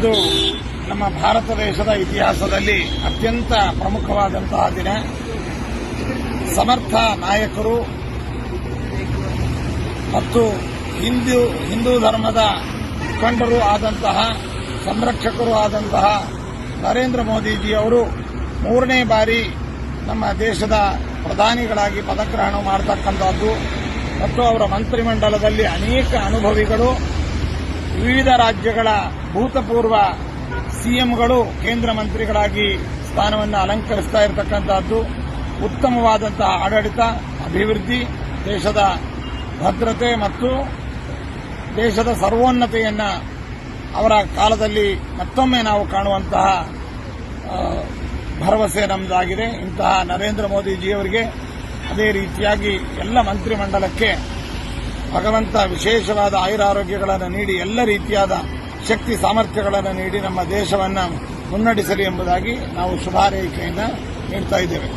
ಇಂದು ನಮ್ಮ ಭಾರತ ದೇಶದ ಇತಿಹಾಸದಲ್ಲಿ ಅತ್ಯಂತ ಪ್ರಮುಖವಾದಂತಹ ದಿನ. ಸಮರ್ಥ ನಾಯಕರು ಮತ್ತು ಹಿಂದೂ ಧರ್ಮದ ಮುಖಂಡರು ಆದಂತಹ ಸಂರಕ್ಷಕರು ಆದಂತಹ ನರೇಂದ್ರ ಮೋದಿಜಿಯವರು 3ನೇ ಬಾರಿ ನಮ್ಮ ದೇಶದ ಪ್ರಧಾನಿಗಳಾಗಿ ಪದಗ್ರಹಣ ಮಾಡತಕ್ಕಂಥದ್ದು ಮತ್ತು ಅವರ ಮಂತ್ರಿಮಂಡಲದಲ್ಲಿ ಅನೇಕ ಅನುಭವಿಗಳು, ವಿವಿಧ ರಾಜ್ಯಗಳ ಭೂತಪೂರ್ವ ಸಿಎಂಗಳು ಕೇಂದ್ರ ಮಂತ್ರಿಗಳಾಗಿ ಸ್ಥಾನವನ್ನು ಅಲಂಕರಿಸ್ತಾ ಇರತಕ್ಕಂಥದ್ದು, ಉತ್ತಮವಾದಂತಹ ಆಡಳಿತ, ಅಭಿವೃದ್ಧಿ, ದೇಶದ ಭದ್ರತೆ ಮತ್ತು ದೇಶದ ಸರ್ವೋನ್ನತೆಯನ್ನು ಅವರ ಕಾಲದಲ್ಲಿ ಮತ್ತೊಮ್ಮೆ ನಾವು ಕಾಣುವಂತಹ ಭರವಸೆ ನಮ್ಮದಾಗಿದೆ. ಇಂತಹ ನರೇಂದ್ರ ಮೋದಿಜಿಯವರಿಗೆ ಅದೇ ರೀತಿಯಾಗಿ ಎಲ್ಲ ಮಂತ್ರಿಮಂಡಲಕ್ಕೆ ಭಗವಂತ ವಿಶೇಷವಾದ ಆಯುರಾರೋಗ್ಯಗಳನ್ನು ನೀಡಿ ಎಲ್ಲ ರೀತಿಯಾದ ಶಕ್ತಿ ಸಾಮರ್ಥ್ಯಗಳನ್ನು ನೀಡಿ ನಮ್ಮ ದೇಶವನ್ನು ಮುನ್ನಡೆಸಲಿ ಎಂಬುದಾಗಿ ನಾವು ಶುಭಾರೈಕೆಯನ್ನು ನೀಡ್ತಾ ಇದ್ದೇವೆ.